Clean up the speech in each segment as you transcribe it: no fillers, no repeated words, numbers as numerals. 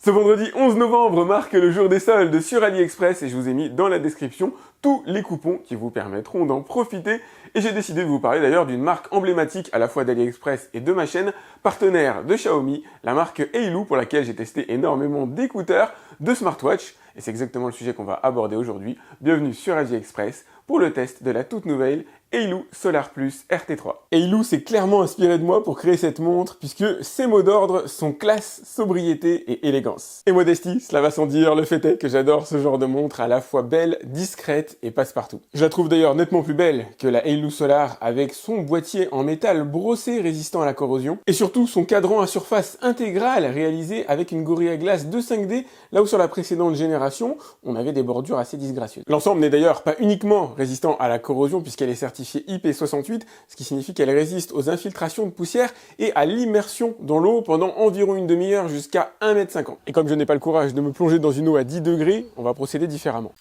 Ce vendredi 11 novembre marque le jour des soldes sur AliExpress et je vous ai mis dans la description tous les coupons qui vous permettront d'en profiter. Et j'ai décidé de vous parler d'ailleurs d'une marque emblématique à la fois d'AliExpress et de ma chaîne, partenaire de Xiaomi, la marque Eilu pour laquelle j'ai testé énormément d'écouteurs, de smartwatch. Et c'est exactement le sujet qu'on va aborder aujourd'hui. Bienvenue sur AliExpress pour le test de la toute nouvelle Eilu Solar Plus RT3. Eilu s'est clairement inspiré de moi pour créer cette montre puisque ses mots d'ordre sont classe, sobriété et élégance. Et modestie, cela va sans dire, le fait est que j'adore ce genre de montre à la fois belle, discrète et passe-partout. Je la trouve d'ailleurs nettement plus belle que la Eilu Solar avec son boîtier en métal brossé résistant à la corrosion et surtout son cadran à surface intégrale réalisé avec une Gorilla Glass de 5D là où sur la précédente génération on avait des bordures assez disgracieuses. L'ensemble n'est d'ailleurs pas uniquement résistant à la corrosion puisqu'elle est certifiée IP68, ce qui signifie qu'elle résiste aux infiltrations de poussière et à l'immersion dans l'eau pendant environ une demi-heure jusqu'à 1,50 m. Et comme je n'ai pas le courage de me plonger dans une eau à 10 degrés, on va procéder différemment.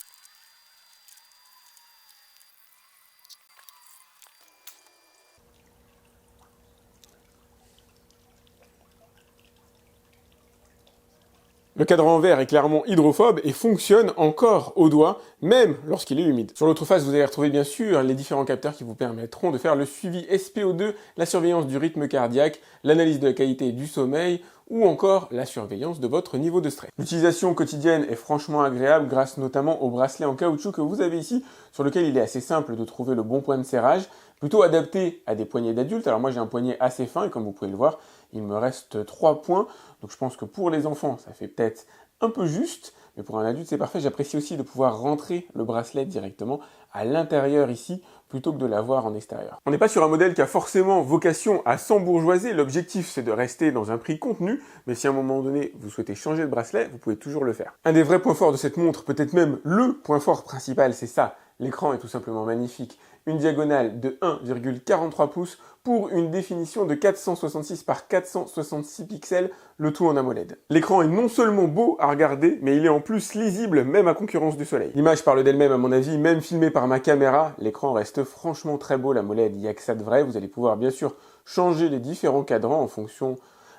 Le cadran en verre est clairement hydrophobe et fonctionne encore au doigt, même lorsqu'il est humide. Sur l'autre face, vous allez retrouver bien sûr les différents capteurs qui vous permettront de faire le suivi SPO2, la surveillance du rythme cardiaque, l'analyse de la qualité du sommeil ou encore la surveillance de votre niveau de stress. L'utilisation quotidienne est franchement agréable grâce notamment au bracelet en caoutchouc que vous avez ici, sur lequel il est assez simple de trouver le bon point de serrage, plutôt adapté à des poignets d'adultes. Alors moi j'ai un poignet assez fin et comme vous pouvez le voir, il me reste 3 points. Donc je pense que pour les enfants, ça fait peut-être un peu juste, mais pour un adulte c'est parfait. J'apprécie aussi de pouvoir rentrer le bracelet directement à l'intérieur ici, plutôt que de l'avoir en extérieur. On n'est pas sur un modèle qui a forcément vocation à s'embourgeoiser. L'objectif c'est de rester dans un prix contenu, mais si à un moment donné vous souhaitez changer de bracelet, vous pouvez toujours le faire. Un des vrais points forts de cette montre, peut-être même le point fort principal, c'est ça. L'écran est tout simplement magnifique. Une diagonale de 1,43 pouces pour une définition de 466 par 466 pixels, le tout en AMOLED. L'écran est non seulement beau à regarder, mais il est en plus lisible même à concurrence du soleil. L'image parle d'elle-même à mon avis, même filmée par ma caméra, l'écran reste franchement très beau, l'AMOLED, il n'y a que ça de vrai. Vous allez pouvoir bien sûr changer les différents cadrans en fonction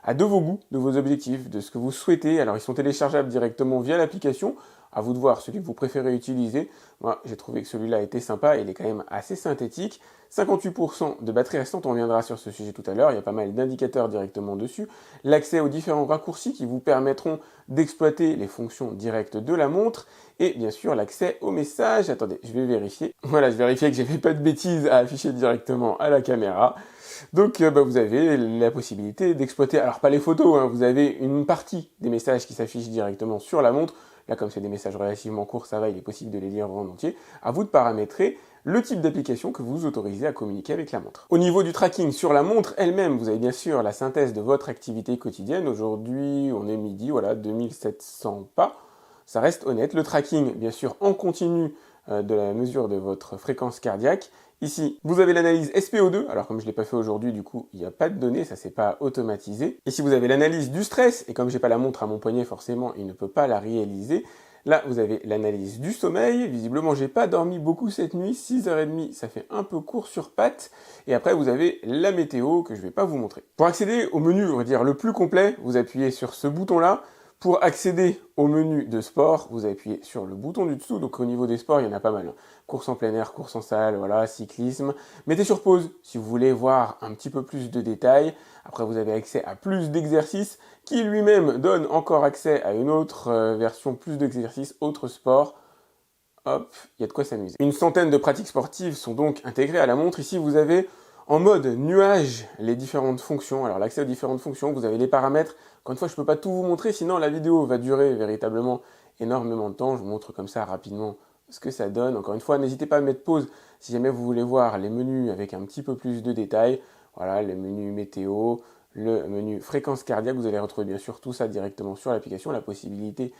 de vos goûts, de vos objectifs, de ce que vous souhaitez. Alors ils sont téléchargeables directement via l'application. À vous de voir celui que vous préférez utiliser. Moi, j'ai trouvé que celui-là était sympa, il est quand même assez synthétique. 58% de batterie restante, on reviendra sur ce sujet tout à l'heure, il y a pas mal d'indicateurs directement dessus. L'accès aux différents raccourcis qui vous permettront d'exploiter les fonctions directes de la montre. Et bien sûr, l'accès aux messages. Attendez, je vais vérifier. Voilà, je vérifiais que j'avais pas de bêtises à afficher directement à la caméra. Donc vous avez la possibilité d'exploiter, alors pas les photos, hein, vous avez une partie des messages qui s'affichent directement sur la montre. Là, comme c'est des messages relativement courts, ça va, il est possible de les lire en entier. À vous de paramétrer le type d'application que vous autorisez à communiquer avec la montre. Au niveau du tracking sur la montre elle-même, vous avez bien sûr la synthèse de votre activité quotidienne. Aujourd'hui, on est midi, voilà, 2700 pas. Ça reste honnête. Le tracking, bien sûr, en continu de la mesure de votre fréquence cardiaque. Ici, vous avez l'analyse SPO2, alors comme je ne l'ai pas fait aujourd'hui, du coup, il n'y a pas de données, ça c'est pas automatisé. Ici, vous avez l'analyse du stress, et comme j'ai pas la montre à mon poignet, forcément, il ne peut pas la réaliser. Là, vous avez l'analyse du sommeil. Visiblement, j'ai pas dormi beaucoup cette nuit, 6h30, ça fait un peu court sur pattes. Et après, vous avez la météo que je vais pas vous montrer. Pour accéder au menu, on va dire, le plus complet, vous appuyez sur ce bouton-là. Pour accéder au menu de sport, vous appuyez sur le bouton du dessous. Donc au niveau des sports, il y en a pas mal. Course en plein air, course en salle, voilà, cyclisme. Mettez sur pause si vous voulez voir un petit peu plus de détails. Après, vous avez accès à plus d'exercices qui lui-même donne encore accès à une autre version, plus d'exercices, autre sport. Hop, il y a de quoi s'amuser. Une centaine de pratiques sportives sont donc intégrées à la montre. Ici, vous avez en mode nuage les différentes fonctions. Alors l'accès aux différentes fonctions, vous avez les paramètres. Encore une fois, je ne peux pas tout vous montrer, sinon la vidéo va durer véritablement énormément de temps. Je vous montre comme ça rapidement ce que ça donne. Encore une fois, n'hésitez pas à mettre pause si jamais vous voulez voir les menus avec un petit peu plus de détails. Voilà, le menu météo, le menu fréquence cardiaque. Vous allez retrouver bien sûr tout ça directement sur l'application. La possibilité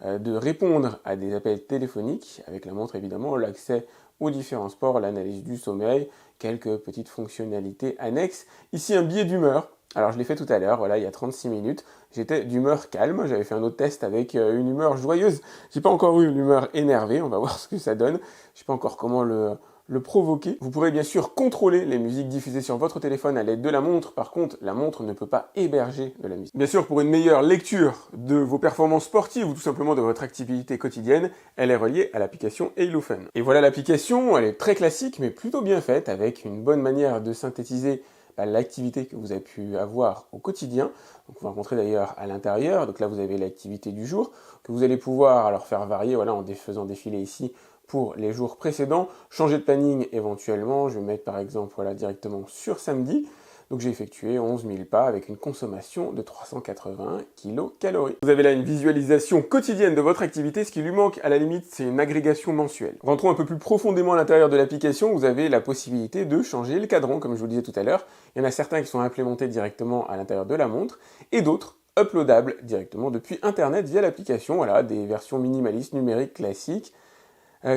de répondre à des appels téléphoniques avec la montre évidemment, l'accès aux différents sports, l'analyse du sommeil, quelques petites fonctionnalités annexes. Ici un billet d'humeur. Alors je l'ai fait tout à l'heure, voilà, il y a 36 minutes. J'étais d'humeur calme, j'avais fait un autre test avec une humeur joyeuse. J'ai pas encore eu l'humeur énervée, on va voir ce que ça donne. Je sais pas encore comment le le provoquer. Vous pourrez bien sûr contrôler les musiques diffusées sur votre téléphone à l'aide de la montre. Par contre, la montre ne peut pas héberger de la musique. Bien sûr, pour une meilleure lecture de vos performances sportives ou tout simplement de votre activité quotidienne, elle est reliée à l'application Halo Fun. Et voilà l'application, elle est très classique mais plutôt bien faite avec une bonne manière de synthétiser l'activité que vous avez pu avoir au quotidien. Donc vous rencontrez d'ailleurs à l'intérieur. Donc là vous avez l'activité du jour que vous allez pouvoir alors faire varier voilà, en faisant défiler ici pour les jours précédents, changer de planning éventuellement. Je vais mettre par exemple voilà, directement sur samedi. Donc j'ai effectué 11 000 pas avec une consommation de 380 kcal. Vous avez là une visualisation quotidienne de votre activité. Ce qui lui manque à la limite, c'est une agrégation mensuelle. Rentrons un peu plus profondément à l'intérieur de l'application. Vous avez la possibilité de changer le cadran, comme je vous le disais tout à l'heure. Il y en a certains qui sont implémentés directement à l'intérieur de la montre et d'autres uploadables directement depuis Internet via l'application. Voilà, des versions minimalistes, numériques, classiques.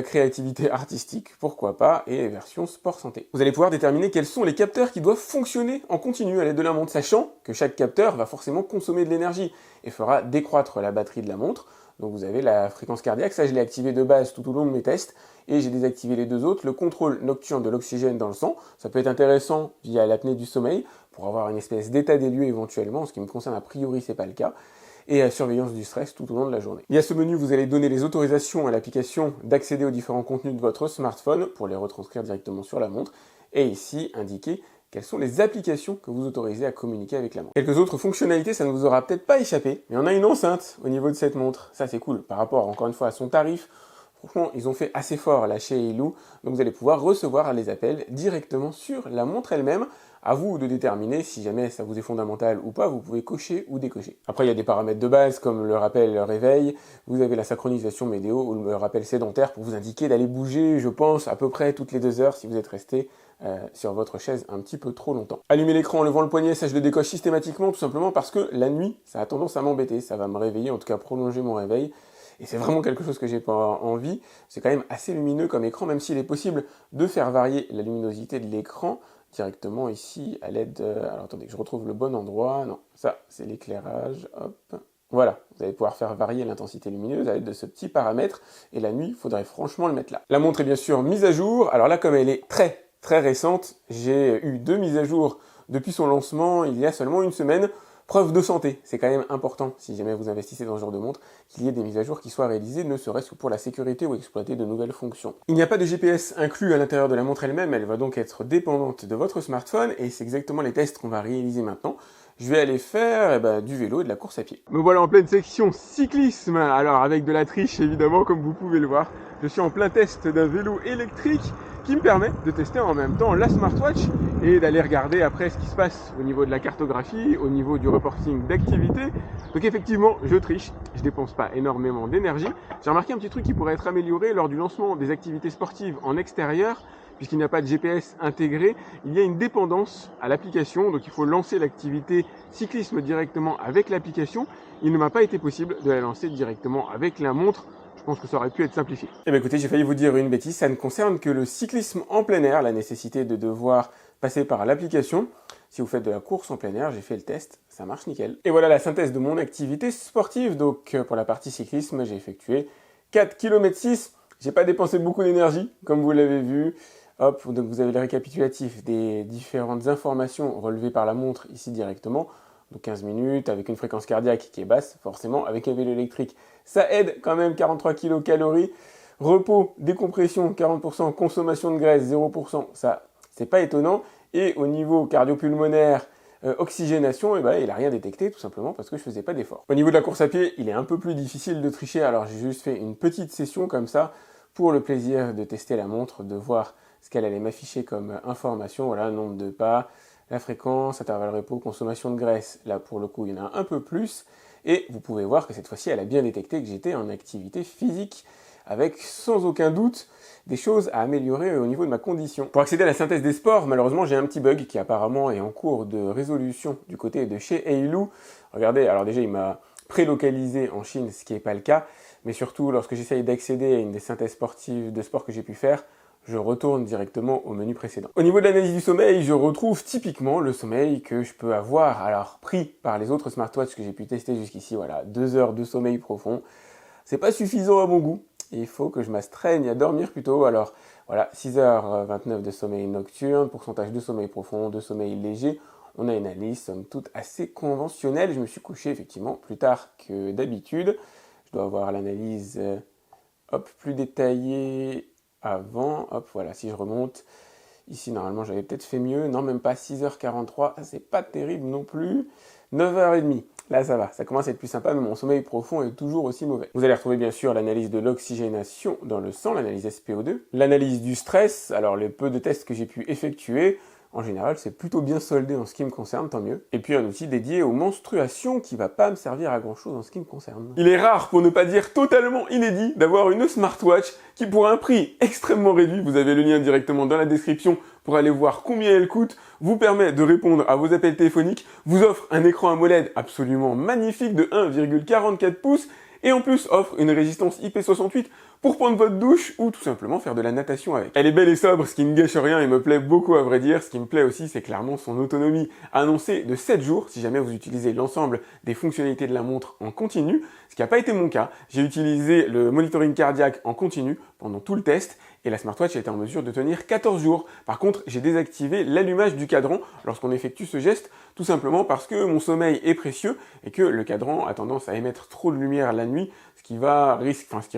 Créativité artistique, pourquoi pas, et version sport santé. Vous allez pouvoir déterminer quels sont les capteurs qui doivent fonctionner en continu à l'aide de la montre, sachant que chaque capteur va forcément consommer de l'énergie et fera décroître la batterie de la montre. Donc vous avez la fréquence cardiaque, ça je l'ai activé de base tout au long de mes tests, et j'ai désactivé les deux autres, le contrôle nocturne de l'oxygène dans le sang, ça peut être intéressant via l'apnée du sommeil, pour avoir une espèce d'état des lieux éventuellement, en ce qui me concerne a priori c'est pas le cas, et la surveillance du stress tout au long de la journée. Via ce menu, vous allez donner les autorisations à l'application d'accéder aux différents contenus de votre smartphone pour les retranscrire directement sur la montre, et ici indiquer quelles sont les applications que vous autorisez à communiquer avec la montre. Quelques autres fonctionnalités, ça ne vous aura peut-être pas échappé, mais on a une enceinte au niveau de cette montre. Ça c'est cool, par rapport encore une fois à son tarif. Franchement, ils ont fait assez fort là chez Halo, donc vous allez pouvoir recevoir les appels directement sur la montre elle-même. À vous de déterminer si jamais ça vous est fondamental ou pas, vous pouvez cocher ou décocher. Après, il y a des paramètres de base comme le rappel le réveil, vous avez la synchronisation météo ou le rappel sédentaire pour vous indiquer d'aller bouger, je pense, à peu près toutes les 2 heures si vous êtes resté sur votre chaise un petit peu trop longtemps. Allumer l'écran en levant le poignet, ça je le décoche systématiquement tout simplement parce que la nuit, ça a tendance à m'embêter, ça va me réveiller, en tout cas prolonger mon réveil. Et c'est vraiment quelque chose que j'ai pas envie. C'est quand même assez lumineux comme écran, même s'il est possible de faire varier la luminosité de l'écran directement ici à l'aide de... Alors attendez que je retrouve le bon endroit. Non, ça c'est l'éclairage. Hop. Voilà, vous allez pouvoir faire varier l'intensité lumineuse à l'aide de ce petit paramètre. Et la nuit, il faudrait franchement le mettre là. La montre est bien sûr mise à jour. Alors là, comme elle est très récente, j'ai eu 2 mises à jour depuis son lancement il y a seulement une semaine. Preuve de santé, c'est quand même important, si jamais vous investissez dans ce genre de montre, qu'il y ait des mises à jour qui soient réalisées, ne serait-ce que pour la sécurité ou exploiter de nouvelles fonctions. Il n'y a pas de GPS inclus à l'intérieur de la montre elle-même, elle va donc être dépendante de votre smartphone, et c'est exactement les tests qu'on va réaliser maintenant. Je vais aller faire du vélo et de la course à pied. Me voilà en pleine section cyclisme, alors avec de la triche évidemment, comme vous pouvez le voir. Je suis en plein test d'un vélo électrique qui me permet de tester en même temps la smartwatch et d'aller regarder après ce qui se passe au niveau de la cartographie, au niveau du reporting d'activité. Donc effectivement, je triche, je dépense pas énormément d'énergie. J'ai remarqué un petit truc qui pourrait être amélioré lors du lancement des activités sportives en extérieur, puisqu'il n'y a pas de GPS intégré, il y a une dépendance à l'application, donc il faut lancer l'activité cyclisme directement avec l'application. Il ne m'a pas été possible de la lancer directement avec la montre. Je pense que ça aurait pu être simplifié. Eh bien écoutez, j'ai failli vous dire une bêtise, ça ne concerne que le cyclisme en plein air, la nécessité de devoir passer par l'application. Si vous faites de la course en plein air, j'ai fait le test, ça marche nickel. Et voilà la synthèse de mon activité sportive. Donc pour la partie cyclisme, j'ai effectué 4 km 6. J'ai pas dépensé beaucoup d'énergie, comme vous l'avez vu. Hop, donc vous avez le récapitulatif des différentes informations relevées par la montre ici directement. Donc 15 minutes avec une fréquence cardiaque qui est basse, forcément, avec un vélo électrique. Ça aide quand même, 43 kcal. Repos, décompression, 40%, consommation de graisse, 0%. Ça, c'est pas étonnant. Et au niveau cardio-pulmonaire, oxygénation, il n'a rien détecté, tout simplement parce que je faisais pas d'effort. Au niveau de la course à pied, il est un peu plus difficile de tricher. Alors j'ai juste fait une petite session comme ça, pour le plaisir de tester la montre, de voir ce qu'elle allait m'afficher comme information. Voilà, nombre de pas, la fréquence, intervalle repos, consommation de graisse. Là, pour le coup, il y en a un peu plus. Et vous pouvez voir que cette fois-ci, elle a bien détecté que j'étais en activité physique, avec sans aucun doute des choses à améliorer au niveau de ma condition. Pour accéder à la synthèse des sports, malheureusement, j'ai un petit bug qui apparemment est en cours de résolution du côté de chez Halo. Regardez, alors déjà, il m'a prélocalisé en Chine, ce qui n'est pas le cas. Mais surtout, lorsque j'essaye d'accéder à une des synthèses sportives de sport que j'ai pu faire, je retourne directement au menu précédent. Au niveau de l'analyse du sommeil, je retrouve typiquement le sommeil que je peux avoir, alors pris par les autres smartwatches que j'ai pu tester jusqu'ici, voilà, 2 heures de sommeil profond. C'est pas suffisant à mon goût, il faut que je m'astreigne à dormir plus tôt. Alors voilà, 6h29 de sommeil nocturne, pourcentage de sommeil profond, de sommeil léger. On a une analyse, somme toute, assez conventionnelle. Je me suis couché effectivement plus tard que d'habitude. Je dois avoir l'analyse plus détaillée avant. Hop, voilà, si je remonte. Ici, normalement, j'avais peut-être fait mieux. Non, même pas 6h43. Ça, c'est pas terrible non plus. 9h30. Là, ça va. Ça commence à être plus sympa, mais mon sommeil profond est toujours aussi mauvais. Vous allez retrouver, bien sûr, l'analyse de l'oxygénation dans le sang, l'analyse SpO2. L'analyse du stress. Alors, les peu de tests que j'ai pu effectuer, en général, c'est plutôt bien soldé en ce qui me concerne, tant mieux. Et puis un outil dédié aux menstruations qui va pas me servir à grand chose en ce qui me concerne. Il est rare, pour ne pas dire totalement inédit, d'avoir une smartwatch qui, pour un prix extrêmement réduit, vous avez le lien directement dans la description pour aller voir combien elle coûte, vous permet de répondre à vos appels téléphoniques, vous offre un écran AMOLED absolument magnifique de 1,44 pouces, et en plus offre une résistance IP68 pour prendre votre douche ou tout simplement faire de la natation avec. Elle est belle et sobre, ce qui ne gâche rien et me plaît beaucoup à vrai dire. Ce qui me plaît aussi, c'est clairement son autonomie annoncée de 7 jours si jamais vous utilisez l'ensemble des fonctionnalités de la montre en continu, ce qui n'a pas été mon cas. J'ai utilisé le monitoring cardiaque en continu pendant tout le test et la smartwatch a été en mesure de tenir 14 jours. Par contre, j'ai désactivé l'allumage du cadran lorsqu'on effectue ce geste, tout simplement parce que mon sommeil est précieux et que le cadran a tendance à émettre trop de lumière la nuit, ce qui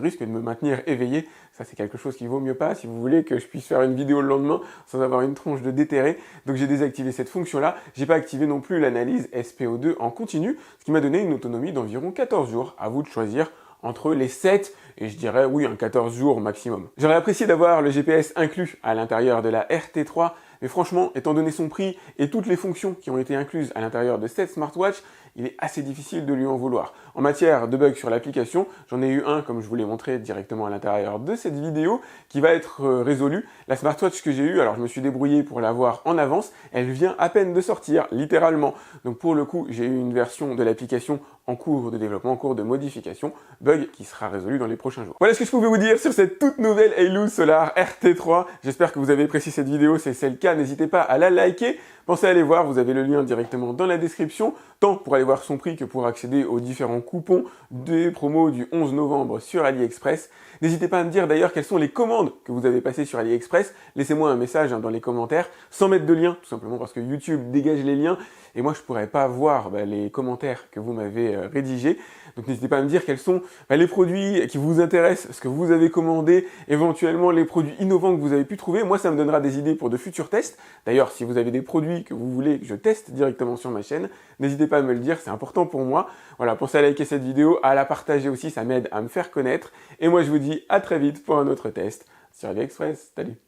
risque de me maintenir éveillé. Ça, c'est quelque chose qui vaut mieux pas si vous voulez que je puisse faire une vidéo le lendemain sans avoir une tronche de déterré. Donc j'ai désactivé cette fonction-là. J'ai pas activé non plus l'analyse SpO2 en continu, ce qui m'a donné une autonomie d'environ 14 jours. À vous de choisir entre les 7 et je dirais oui un 14 jours maximum. J'aurais apprécié d'avoir le GPS inclus à l'intérieur de la RT3, mais franchement, étant donné son prix et toutes les fonctions qui ont été incluses à l'intérieur de cette smartwatch, il est assez difficile de lui en vouloir. En matière de bugs sur l'application, j'en ai eu un, comme je vous l'ai montré directement à l'intérieur de cette vidéo, qui va être résolu. La smartwatch que j'ai eue, alors je me suis débrouillé pour l'avoir en avance, elle vient à peine de sortir, littéralement. Donc pour le coup, j'ai eu une version de l'application en cours de développement, en cours de modification, bug qui sera résolu dans les prochains jours. Voilà ce que je pouvais vous dire sur cette toute nouvelle Halo Solar RT3. J'espère que vous avez apprécié cette vidéo, si c'est le cas, n'hésitez pas à la liker. Pensez à aller voir, vous avez le lien directement dans la description, tant pour aller voir son prix que pour accéder aux différents coupons des promos du 11 novembre sur AliExpress. N'hésitez pas à me dire d'ailleurs quelles sont les commandes que vous avez passées sur AliExpress. Laissez-moi un message dans les commentaires, sans mettre de lien, tout simplement parce que YouTube dégage les liens, et moi je pourrais pas voir les commentaires que vous m'avez rédigés. Donc n'hésitez pas à me dire quels sont les produits qui vous intéressent, ce que vous avez commandé, éventuellement les produits innovants que vous avez pu trouver. Moi ça me donnera des idées pour de futurs tests. D'ailleurs si vous avez des produits que vous voulez que je teste directement sur ma chaîne, n'hésitez pas à me le dire, c'est important pour moi. Voilà, pensez à liker cette vidéo, à la partager aussi, ça m'aide à me faire connaître. Et moi je vous dis à très vite pour un autre test sur AliExpress. Salut!